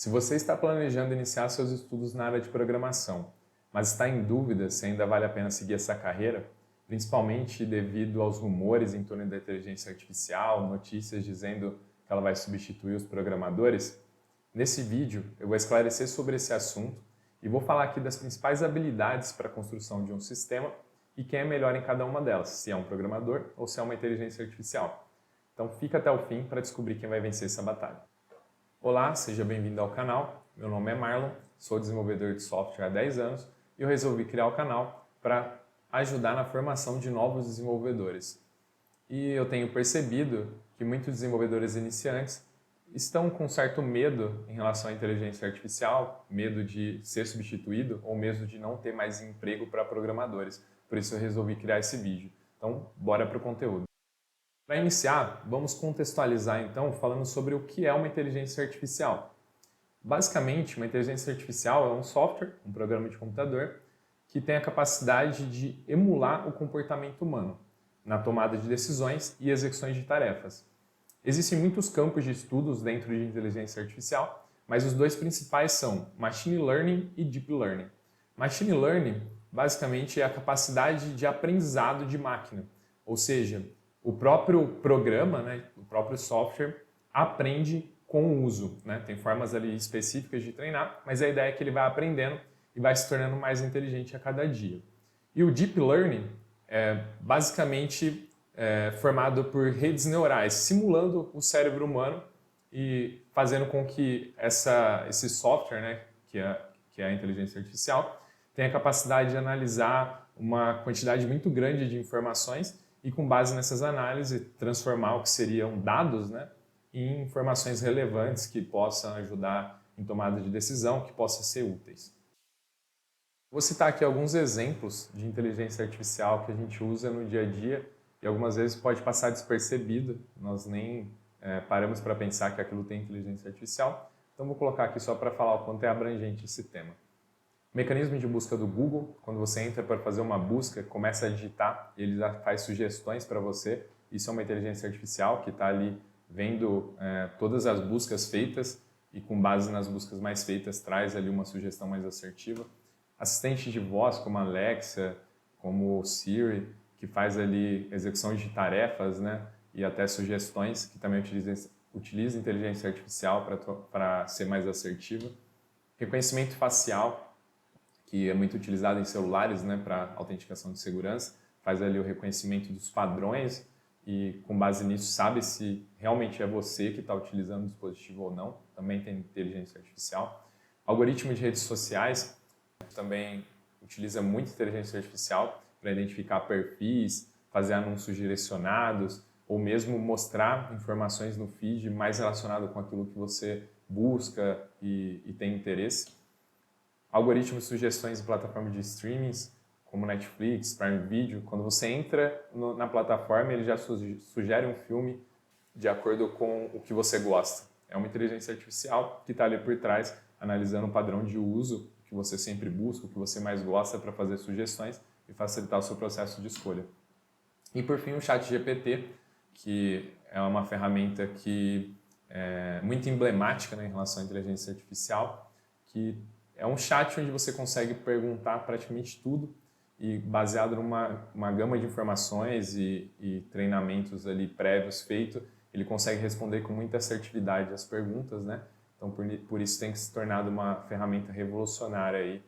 Se você está planejando iniciar seus estudos na área de programação, mas está em dúvida se ainda vale a pena seguir essa carreira, principalmente devido aos rumores em torno da inteligência artificial, notícias dizendo que ela vai substituir os programadores, nesse vídeo eu vou esclarecer sobre esse assunto e vou falar aqui das principais habilidades para a construção de um sistema e quem é melhor em cada uma delas, se é um programador ou se é uma inteligência artificial. Então fica até o fim para descobrir quem vai vencer essa batalha. Olá, seja bem-vindo ao canal. Meu nome é Marlon, sou desenvolvedor de software há 10 anos e eu resolvi criar o canal para ajudar na formação de novos desenvolvedores. E eu tenho percebido que muitos desenvolvedores iniciantes estão com certo medo em relação à inteligência artificial, medo de ser substituído ou medo de não ter mais emprego para programadores. Por isso eu resolvi criar esse vídeo. Então, bora para o conteúdo. Para iniciar, vamos contextualizar então falando sobre o que é uma inteligência artificial. Basicamente, uma inteligência artificial é um software, um programa de computador, que tem a capacidade de emular o comportamento humano na tomada de decisões e execuções de tarefas. Existem muitos campos de estudos dentro de inteligência artificial, mas os dois principais são Machine Learning e Deep Learning. Machine Learning, basicamente, é a capacidade de aprendizado de máquina, ou seja, o próprio programa, o próprio software, aprende com o uso. Tem formas ali específicas de treinar, mas a ideia é que ele vai aprendendo e vai se tornando mais inteligente a cada dia. E o Deep Learning é basicamente formado por redes neurais, simulando o cérebro humano e fazendo com que esse software, que é a inteligência artificial, tenha a capacidade de analisar uma quantidade muito grande de informações e, com base nessas análises, transformar o que seriam dados em informações relevantes que possam ajudar em tomada de decisão, que possam ser úteis. Vou citar aqui alguns exemplos de inteligência artificial que a gente usa no dia a dia e algumas vezes pode passar despercebido, nós nem paramos para pensar que aquilo tem inteligência artificial, então vou colocar aqui só para falar o quanto é abrangente esse tema. Mecanismo de busca do Google, quando você entra para fazer uma busca, começa a digitar, ele já faz sugestões para você. Isso é uma inteligência artificial que está ali vendo todas as buscas feitas e, com base nas buscas mais feitas, traz ali uma sugestão mais assertiva. Assistente de voz, como a Alexa, como o Siri, que faz ali execução de tarefas e até sugestões, que também utiliza inteligência artificial para ser mais assertiva. Reconhecimento facial, que é muito utilizado em celulares para autenticação de segurança, faz ali o reconhecimento dos padrões e, com base nisso, sabe se realmente é você que está utilizando o dispositivo ou não. Também tem inteligência artificial. Algoritmo de redes sociais também utiliza muito inteligência artificial para identificar perfis, fazer anúncios direcionados ou mesmo mostrar informações no feed mais relacionado com aquilo que você busca e tem interesse. Algoritmos de sugestões em plataformas de streamings, como Netflix, Prime Video. Quando você entra na plataforma, ele já sugere um filme de acordo com o que você gosta. É uma inteligência artificial que está ali por trás, analisando o padrão de uso que você sempre busca, o que você mais gosta para fazer sugestões e facilitar o seu processo de escolha. E, por fim, o ChatGPT, que é uma ferramenta que é muito emblemática em relação à inteligência artificial, que é um chat onde você consegue perguntar praticamente tudo e, baseado numa gama de informações e treinamentos ali prévios feitos, ele consegue responder com muita assertividade as perguntas, Então, por isso tem se tornado uma ferramenta revolucionária aí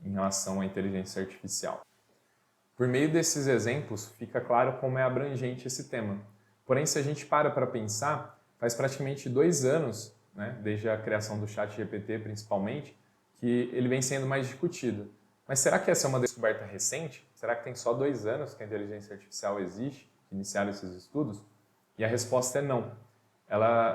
em relação à inteligência artificial. Por meio desses exemplos, fica claro como é abrangente esse tema. Porém, se a gente para pensar, faz praticamente 2 anos, desde a criação do ChatGPT principalmente, que ele vem sendo mais discutido. Mas será que essa é uma descoberta recente? Será que tem só 2 anos que a inteligência artificial existe, que iniciaram esses estudos? E a resposta é não.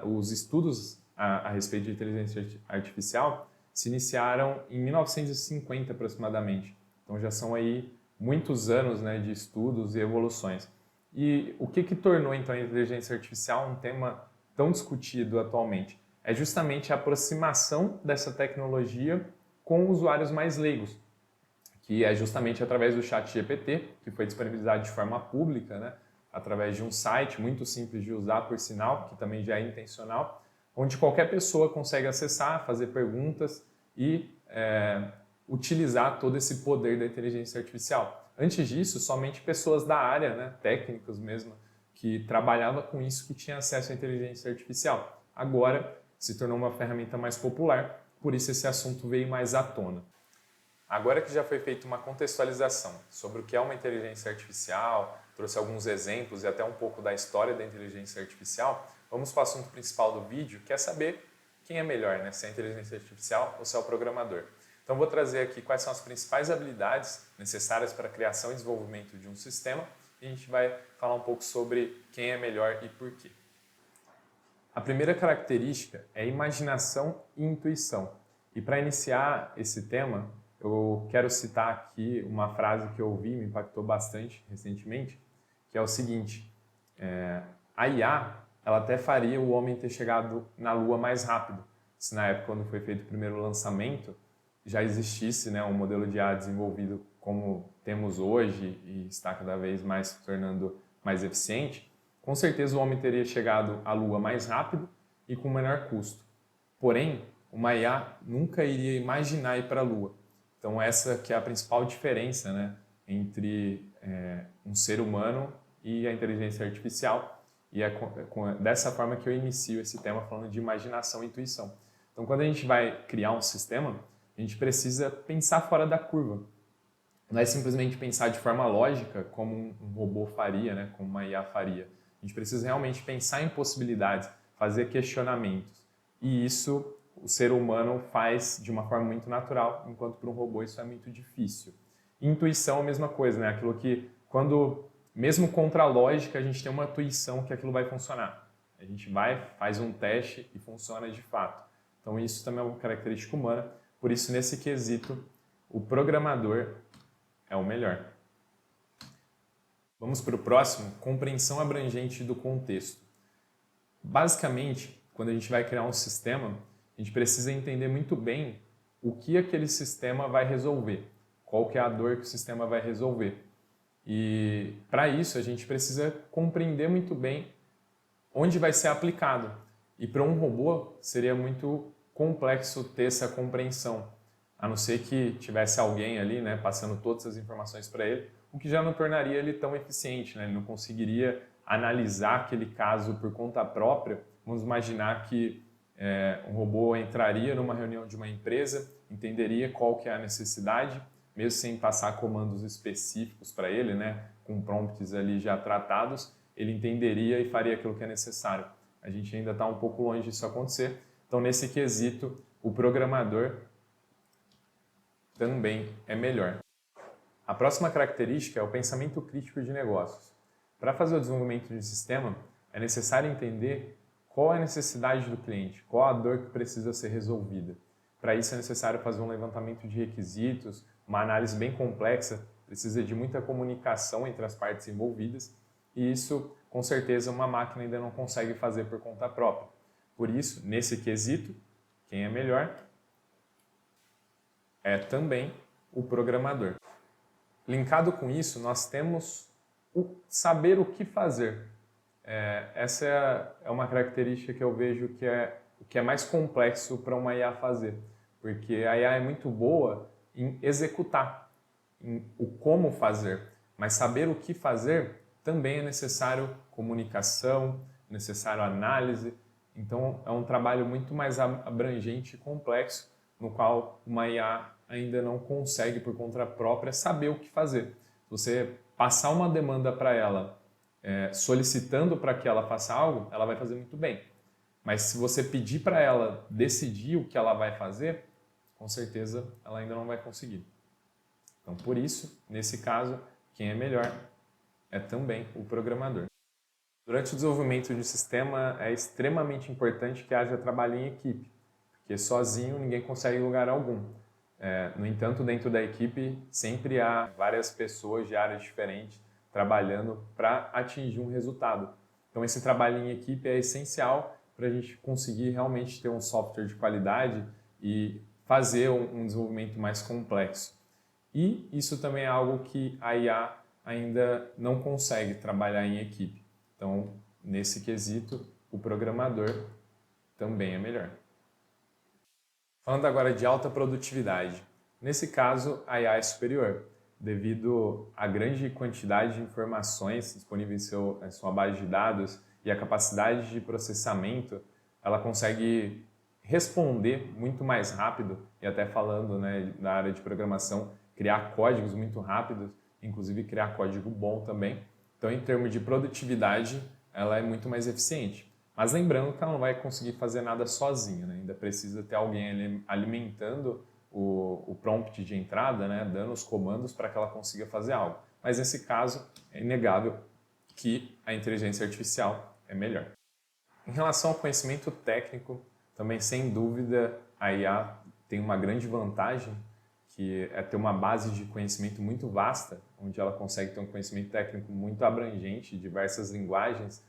Os estudos a respeito de inteligência artificial se iniciaram em 1950 aproximadamente. Então já são aí muitos anos de estudos e evoluções. E o que tornou então a inteligência artificial um tema tão discutido atualmente? É justamente a aproximação dessa tecnologia com usuários mais leigos, que é justamente através do ChatGPT, que foi disponibilizado de forma pública, através de um site muito simples de usar, por sinal, que também já é intencional, onde qualquer pessoa consegue acessar, fazer perguntas e utilizar todo esse poder da inteligência artificial. Antes disso, somente pessoas da área, né, técnicos mesmo, que trabalhava com isso, que tinha acesso à inteligência artificial. Agora se tornou uma ferramenta mais popular, por isso esse assunto veio mais à tona. Agora que já foi feita uma contextualização sobre o que é uma inteligência artificial, trouxe alguns exemplos e até um pouco da história da inteligência artificial, vamos para o assunto principal do vídeo, que é saber quem é melhor, né? Se é a inteligência artificial ou se é o programador. Então vou trazer aqui quais são as principais habilidades necessárias para a criação e desenvolvimento de um sistema e a gente vai falar um pouco sobre quem é melhor e por quê. A primeira característica é imaginação e intuição. E para iniciar esse tema, eu quero citar aqui uma frase que eu ouvi, me impactou bastante recentemente, que é o seguinte: a IA ela até faria o homem ter chegado na Lua mais rápido, se na época quando foi feito o primeiro lançamento já existisse, né, um modelo de IA desenvolvido como temos hoje e está cada vez mais se tornando mais eficiente, com certeza o homem teria chegado à Lua mais rápido e com menor custo. Porém, uma IA nunca iria imaginar ir para a Lua. Então essa que é a principal diferença, né, entre um ser humano e a inteligência artificial. E é dessa forma que eu inicio esse tema falando de imaginação e intuição. Então quando a gente vai criar um sistema, a gente precisa pensar fora da curva. Não é simplesmente pensar de forma lógica como um robô faria, né, como uma IA faria. A gente precisa realmente pensar em possibilidades, fazer questionamentos. E isso o ser humano faz de uma forma muito natural, enquanto para um robô isso é muito difícil. Intuição é a mesma coisa, né? Aquilo que, quando, mesmo contra a lógica, a gente tem uma intuição que aquilo vai funcionar. A gente vai, faz um teste e funciona de fato. Então isso também é uma característica humana, por isso nesse quesito o programador é o melhor. Vamos para o próximo, compreensão abrangente do contexto. Basicamente, quando a gente vai criar um sistema, a gente precisa entender muito bem o que aquele sistema vai resolver, qual que é a dor que o sistema vai resolver. E para isso a gente precisa compreender muito bem onde vai ser aplicado. E para um robô seria muito complexo ter essa compreensão, a não ser que tivesse alguém ali, né, passando todas as informações para ele, o que já não tornaria ele tão eficiente, né? Ele não conseguiria analisar aquele caso por conta própria. Vamos imaginar que um robô entraria numa reunião de uma empresa, entenderia qual que é a necessidade, mesmo sem passar comandos específicos para ele, né, com prompts ali já tratados, ele entenderia e faria aquilo que é necessário. A gente ainda está um pouco longe disso acontecer, então nesse quesito o programador também é melhor. A próxima característica é o pensamento crítico de negócios. Para fazer o desenvolvimento de um sistema, é necessário entender qual é a necessidade do cliente, qual a dor que precisa ser resolvida. Para isso é necessário fazer um levantamento de requisitos, uma análise bem complexa, precisa de muita comunicação entre as partes envolvidas e isso, com certeza, uma máquina ainda não consegue fazer por conta própria. Por isso, nesse quesito, quem é melhor é também o programador. Linkado com isso, nós temos o saber o que fazer. Essa é uma característica que eu vejo que é mais complexo para uma IA fazer, porque a IA é muito boa em executar, em o como fazer, mas saber o que fazer também é necessário comunicação, necessário análise, então é um trabalho muito mais abrangente e complexo, no qual uma IA ainda não consegue, por conta própria, saber o que fazer. Se você passar uma demanda para ela, solicitando para que ela faça algo, ela vai fazer muito bem. Mas se você pedir para ela decidir o que ela vai fazer, com certeza ela ainda não vai conseguir. Então, por isso, nesse caso, quem é melhor é também o programador. Durante o desenvolvimento de um sistema, é extremamente importante que haja trabalho em equipe, porque sozinho ninguém consegue lugar algum. No entanto, dentro da equipe sempre há várias pessoas de áreas diferentes trabalhando para atingir um resultado. Então esse trabalho em equipe é essencial para a gente conseguir realmente ter um software de qualidade e fazer um desenvolvimento mais complexo. E isso também é algo que a IA ainda não consegue trabalhar em equipe. Então, nesse quesito, o programador também é melhor. Falando agora de alta produtividade. Nesse caso, a IA é superior, devido à grande quantidade de informações disponíveis em sua base de dados e a capacidade de processamento, ela consegue responder muito mais rápido, e até falando, né, da área de programação, criar códigos muito rápidos, inclusive criar código bom também. Então, em termos de produtividade, ela é muito mais eficiente. Mas lembrando que ela não vai conseguir fazer nada sozinha, né? Ainda precisa ter alguém alimentando o prompt de entrada, né? Dando os comandos para que ela consiga fazer algo. Mas nesse caso, é inegável que a inteligência artificial é melhor. Em relação ao conhecimento técnico, também sem dúvida a IA tem uma grande vantagem, que é ter uma base de conhecimento muito vasta, onde ela consegue ter um conhecimento técnico muito abrangente, diversas linguagens,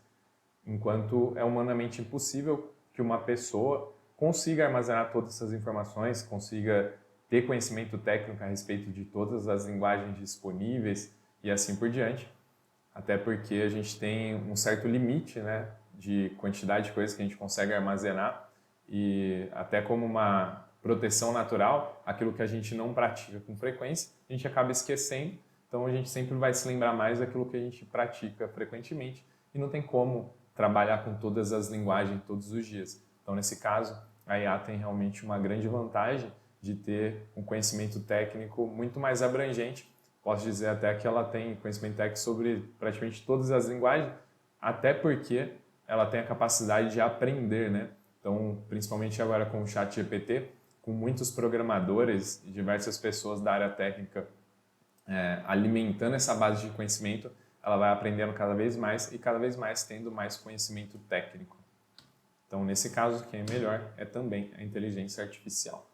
enquanto é humanamente impossível que uma pessoa consiga armazenar todas essas informações, consiga ter conhecimento técnico a respeito de todas as linguagens disponíveis e assim por diante, até porque a gente tem um certo limite, né, de quantidade de coisas que a gente consegue armazenar e até como uma proteção natural, aquilo que a gente não pratica com frequência, a gente acaba esquecendo, então a gente sempre vai se lembrar mais daquilo que a gente pratica frequentemente e não tem como trabalhar com todas as linguagens todos os dias. Então, nesse caso, a IA tem realmente uma grande vantagem de ter um conhecimento técnico muito mais abrangente. Posso dizer até que ela tem conhecimento técnico sobre praticamente todas as linguagens, até porque ela tem a capacidade de aprender, né? Então, principalmente agora com o ChatGPT, com muitos programadores e diversas pessoas da área técnica alimentando essa base de conhecimento, ela vai aprendendo cada vez mais e cada vez mais tendo mais conhecimento técnico. Então, nesse caso, quem é melhor é também a inteligência artificial.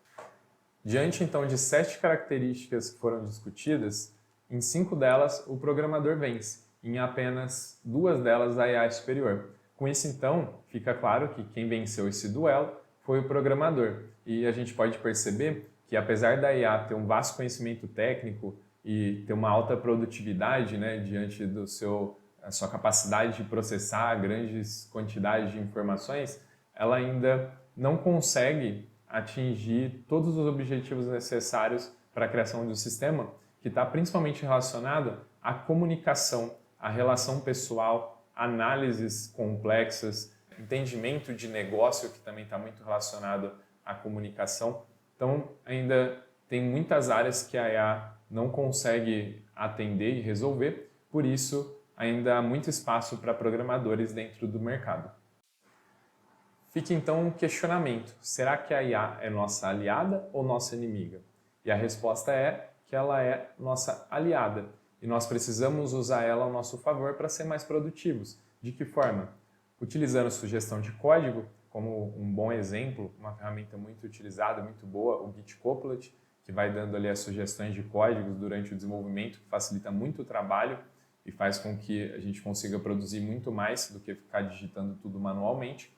Diante, então, de 7 características que foram discutidas, em 5 delas o programador vence, em apenas 2 delas a IA é superior. Com isso, então, fica claro que quem venceu esse duelo foi o programador. E a gente pode perceber que, apesar da IA ter um vasto conhecimento técnico e ter uma alta produtividade, né, diante da sua capacidade de processar grandes quantidades de informações, ela ainda não consegue atingir todos os objetivos necessários para a criação de um sistema que está principalmente relacionado à comunicação, à relação pessoal, análises complexas, entendimento de negócio, que também está muito relacionado à comunicação. Então, ainda tem muitas áreas que a IA não consegue atender e resolver, por isso ainda há muito espaço para programadores dentro do mercado. Fica então um questionamento: será que a IA é nossa aliada ou nossa inimiga? E a resposta é que ela é nossa aliada e nós precisamos usar ela ao nosso favor para ser mais produtivos. De que forma? Utilizando sugestão de código, como um bom exemplo, uma ferramenta muito utilizada, muito boa, o Git Copilot, que vai dando ali as sugestões de códigos durante o desenvolvimento, que facilita muito o trabalho e faz com que a gente consiga produzir muito mais do que ficar digitando tudo manualmente.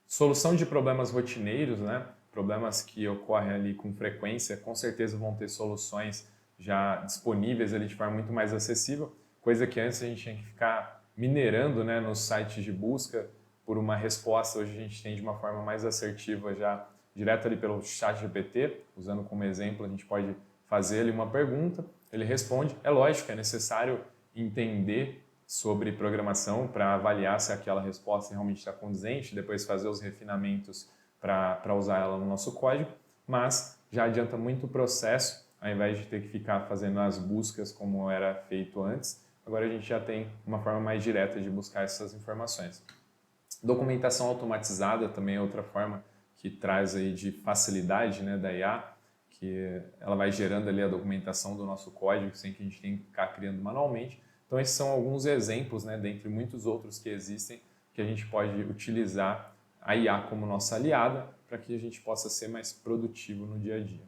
Solução de problemas rotineiros, né? Problemas que ocorrem ali com frequência, com certeza vão ter soluções já disponíveis ali de forma muito mais acessível, coisa que antes a gente tinha que ficar minerando, né, nos sites de busca por uma resposta. Hoje a gente tem de uma forma mais assertiva já direto ali pelo ChatGPT, usando como exemplo, a gente pode fazer ali uma pergunta, ele responde. É lógico, é necessário entender sobre programação para avaliar se aquela resposta realmente está condizente, depois fazer os refinamentos para usar ela no nosso código, mas já adianta muito o processo, ao invés de ter que ficar fazendo as buscas como era feito antes, agora a gente já tem uma forma mais direta de buscar essas informações. Documentação automatizada também é outra forma que traz aí de facilidade, né, da IA, que ela vai gerando ali a documentação do nosso código sem que a gente tenha que ficar criando manualmente. Então esses são alguns exemplos, né, dentre muitos outros que existem, que a gente pode utilizar a IA como nossa aliada para que a gente possa ser mais produtivo no dia a dia.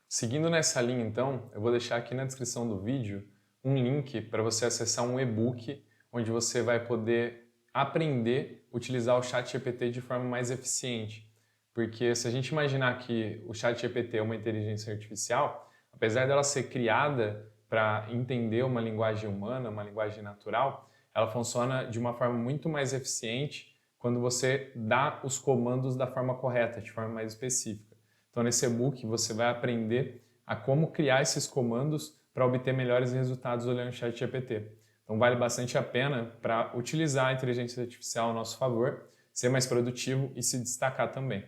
Seguindo nessa linha, então, eu vou deixar aqui na descrição do vídeo um link para você acessar um e-book onde você vai poder aprender a utilizar o ChatGPT de forma mais eficiente. Porque se a gente imaginar que o ChatGPT é uma inteligência artificial, apesar dela ser criada para entender uma linguagem humana, uma linguagem natural, ela funciona de uma forma muito mais eficiente quando você dá os comandos da forma correta, de forma mais específica. Então, nesse e-book, você vai aprender a como criar esses comandos para obter melhores resultados olhando o ChatGPT. Então, vale bastante a pena para utilizar a inteligência artificial a nosso favor, ser mais produtivo e se destacar também.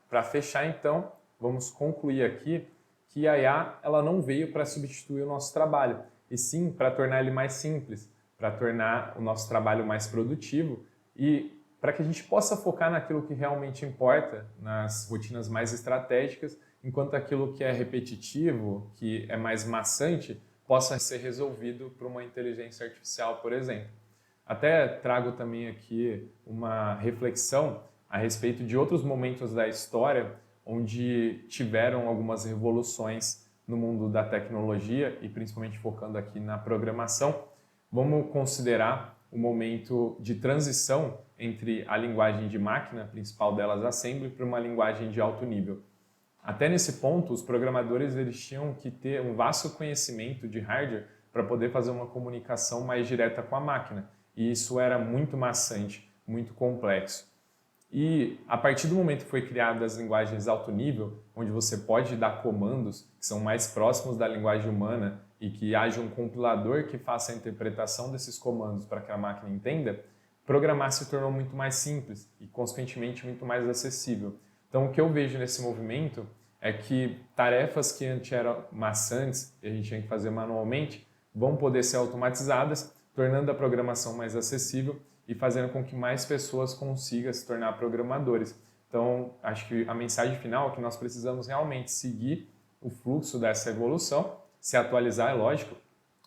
Para fechar, então, vamos concluir aqui que a IA ela não veio para substituir o nosso trabalho, e sim para tornar ele mais simples, para tornar o nosso trabalho mais produtivo e para que a gente possa focar naquilo que realmente importa, nas rotinas mais estratégicas, enquanto aquilo que é repetitivo, que é mais maçante, possa ser resolvido por uma inteligência artificial, por exemplo. Até trago também aqui uma reflexão a respeito de outros momentos da história onde tiveram algumas revoluções no mundo da tecnologia e principalmente focando aqui na programação. Vamos considerar o momento de transição entre a linguagem de máquina, a principal delas Assembly, para uma linguagem de alto nível. Até nesse ponto, os programadores eles tinham que ter um vasto conhecimento de hardware para poder fazer uma comunicação mais direta com a máquina. E isso era muito maçante, muito complexo. E a partir do momento que foi criada as linguagens alto nível, onde você pode dar comandos que são mais próximos da linguagem humana e que haja um compilador que faça a interpretação desses comandos para que a máquina entenda, programar se tornou muito mais simples e, consequentemente, muito mais acessível. Então, o que eu vejo nesse movimento é que tarefas que antes eram maçantes e a gente tinha que fazer manualmente vão poder ser automatizadas, tornando a programação mais acessível e fazendo com que mais pessoas consigam se tornar programadores. Então, acho que a mensagem final é que nós precisamos realmente seguir o fluxo dessa evolução, se atualizar, é lógico,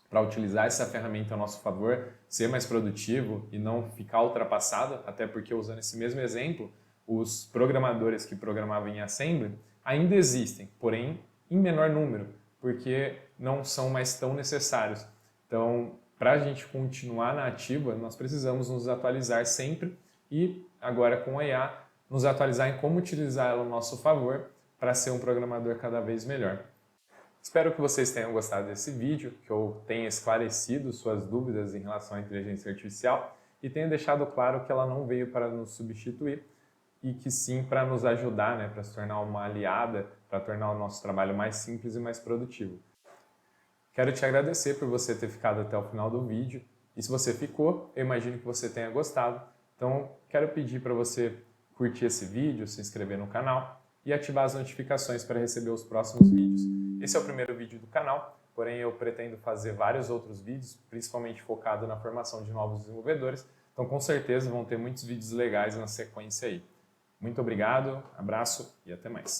para utilizar essa ferramenta a nosso favor, ser mais produtivo e não ficar ultrapassado, até porque, usando esse mesmo exemplo, os programadores que programavam em Assembly ainda existem, porém em menor número, porque não são mais tão necessários. Então, para a gente continuar na ativa, nós precisamos nos atualizar sempre e, agora com a IA, nos atualizar em como utilizar ela a nosso favor para ser um programador cada vez melhor. Espero que vocês tenham gostado desse vídeo, que eu tenha esclarecido suas dúvidas em relação à inteligência artificial e tenha deixado claro que ela não veio para nos substituir e que sim para nos ajudar, né, para se tornar uma aliada, para tornar o nosso trabalho mais simples e mais produtivo. Quero te agradecer por você ter ficado até o final do vídeo e se você ficou, eu imagino que você tenha gostado. Então, quero pedir para você curtir esse vídeo, se inscrever no canal e ativar as notificações para receber os próximos vídeos. Esse é o primeiro vídeo do canal, porém eu pretendo fazer vários outros vídeos, principalmente focado na formação de novos desenvolvedores, então com certeza vão ter muitos vídeos legais na sequência aí. Muito obrigado, abraço e até mais.